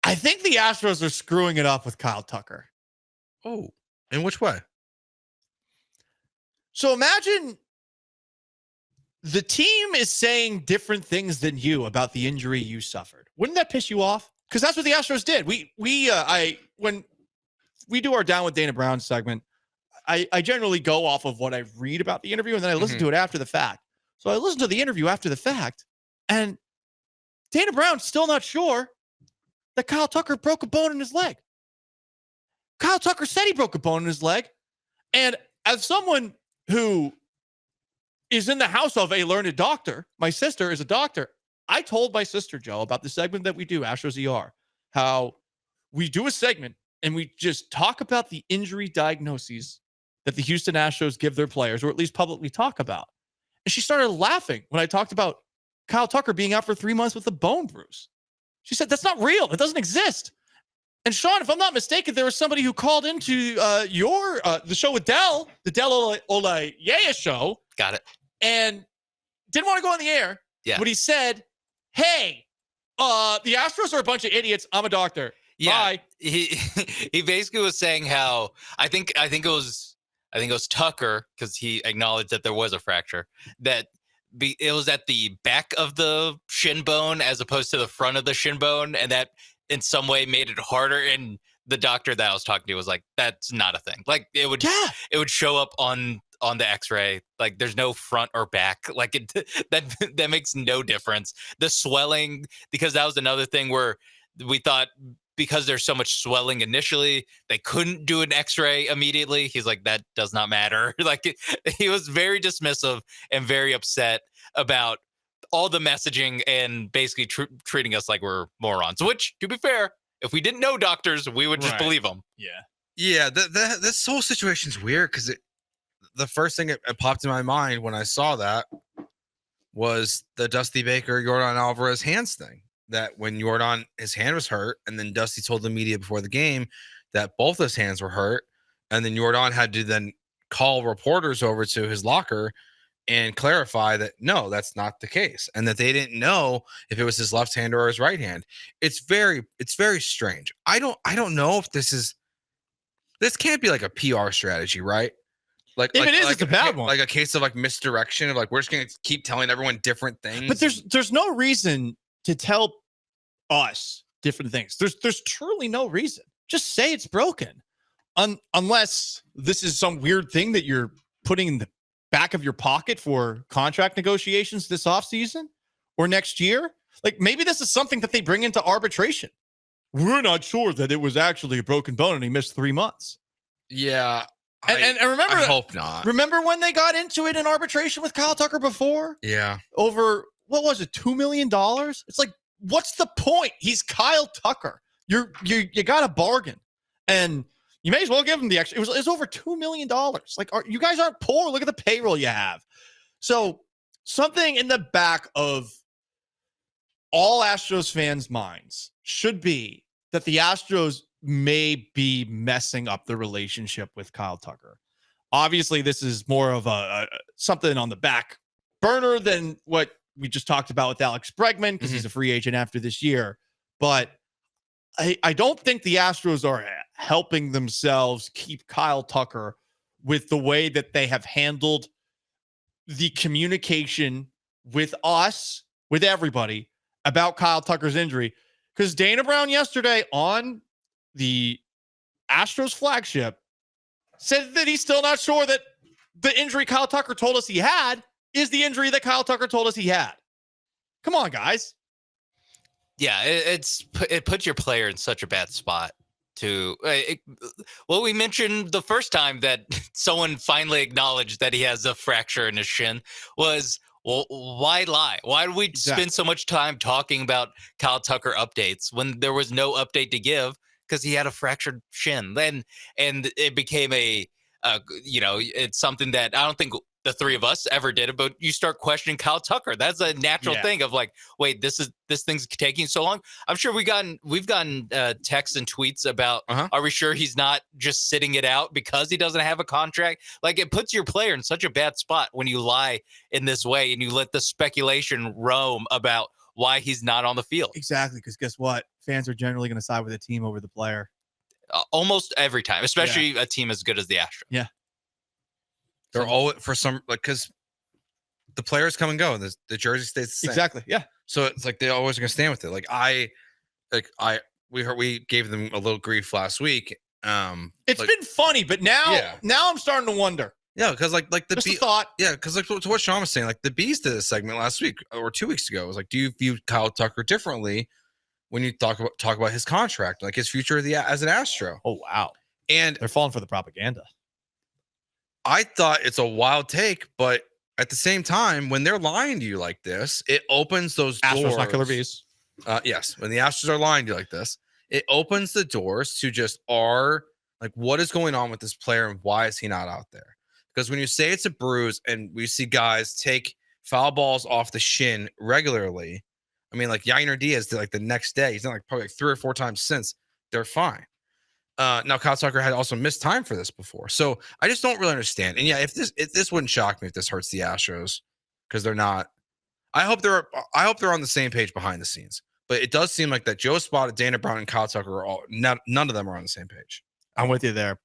I think the Astros are screwing it up with Kyle Tucker. Oh, in which way? So imagine the team is saying different things than you about the injury you suffered. Wouldn't that piss you off? Because that's what the Astros did. When we do our Down with Dana Brown segment, I generally go off of what I read about the interview, and then I listen to it after the fact. So I listened to the interview after the fact, and Dana Brown's still not sure that Kyle Tucker broke a bone in his leg. Kyle Tucker said he broke a bone in his leg. And as someone who is in the house of a learned doctor, my sister is a doctor. I told my sister, Joe, about the segment that we do, Astros ER, how we do a segment and we just talk about the injury diagnoses that the Houston Astros give their players, or at least publicly talk about. And she started laughing when I talked about Kyle Tucker being out for 3 months with a bone bruise. She said, that's not real. It doesn't exist. And Sean, if I'm not mistaken, there was somebody who called into the show with Del, the Del Olayea show. Got it. And didn't want to go on the air. Yeah. But he said, hey, the Astros are a bunch of idiots. I'm a doctor. Yeah. Bye. He basically was saying how I think it was Tucker, because he acknowledged that there was a fracture, that it was at the back of the shin bone as opposed to the front of the shin bone, and that in some way made it harder. And the doctor that I was talking to was like, that's not a thing. Like it would show up on the x-ray. Like there's no front or back. Like that makes no difference. The swelling, because that was another thing where we thought, because there's so much swelling initially, they couldn't do an x-ray immediately. He's like, that does not matter. Like he was very dismissive and very upset about all the messaging and basically treating us like we're morons, which, to be fair, if we didn't know doctors, we would just believe them. Yeah. This whole situation's weird because the first thing that popped in my mind when I saw that was the Dusty Baker, Yordan Alvarez hands thing. That when Yordan, his hand was hurt, and then Dusty told the media before the game that both his hands were hurt, and then Yordan had to then call reporters over to his locker and clarify that no, that's not the case, and that they didn't know if it was his left hand or his right hand. It's very strange. I don't know if this can't be like a PR strategy, right? Like if it is, it's a bad one. Like a case of like misdirection of like we're just gonna keep telling everyone different things. But there's no reason to tell us different things. There's truly no reason. Just say it's broken. Unless this is some weird thing that you're putting in the back of your pocket for contract negotiations this offseason or next year. Like maybe this is something that they bring into arbitration. We're not sure that it was actually a broken bone and he missed 3 months. Yeah. And remember, I hope not. Remember when they got into it in arbitration with Kyle Tucker before? Yeah. Over, what was it, $2 million? It's like, what's the point? He's Kyle Tucker. You got a bargain. And you may as well give him the extra. It was over $2 million. Like, you guys aren't poor. Look at the payroll you have. So something in the back of all Astros fans' minds should be that the Astros may be messing up the relationship with Kyle Tucker. Obviously, this is more of a something on the back burner than what we just talked about with Alex Bregman, because he's a free agent after this year. But I don't think the Astros are helping themselves keep Kyle Tucker with the way that they have handled the communication with us, with everybody, about Kyle Tucker's injury. Because Dana Brown yesterday on the Astros flagship said that he's still not sure that the injury Kyle Tucker told us he had is the injury that Kyle Tucker told us he had. Come on, guys. Yeah, it puts your player in such a bad spot. We mentioned the first time that someone finally acknowledged that he has a fracture in his shin was, well, why lie? Why do we spend so much time talking about Kyle Tucker updates when there was no update to give because he had a fractured shin? And it became it's something that I don't think the three of us ever did it, but you start questioning Kyle Tucker. That's a natural thing of like, wait, this thing's taking so long. I'm sure we've gotten texts and tweets about, are we sure he's not just sitting it out because he doesn't have a contract? Like, it puts your player in such a bad spot when you lie in this way and you let the speculation roam about why he's not on the field. Exactly, because guess what? Fans are generally going to side with the team over the player. Almost every time, especially a team as good as the Astros. They're all for some because the players come and go. The jersey stays the same. Exactly. Yeah. So it's like they always are gonna stand with it. We gave them a little grief last week. It's been funny, but now I'm starting to wonder. Yeah, because like the Just a thought. Yeah, because like to what Sean was saying, like the Bees did a segment last week or 2 weeks ago. It was like, do you view Kyle Tucker differently when you talk about his contract, like his future as an Astro? Oh wow. And They're falling for the propaganda. I thought it's a wild take, but at the same time, when they're lying to you like this, it opens those Astros, doors. not Killer Bees. Yes, when the Astros are lying to you like this, it opens the doors to just like what is going on with this player and why is he not out there? Because when you say it's a bruise and we see guys take foul balls off the shin regularly, I mean, like Yainer Diaz did like the next day. He's done like probably like 3 or 4 times since. They're fine. Now Kyle Tucker had also missed time for this before, so I just don't really understand. And yeah, if this wouldn't shock me if this hurts the Astros because they're not. I hope they're on the same page behind the scenes, but it does seem like that Joe Spotted, Dana Brown, and Kyle Tucker are all none of them are on the same page. I'm with you there.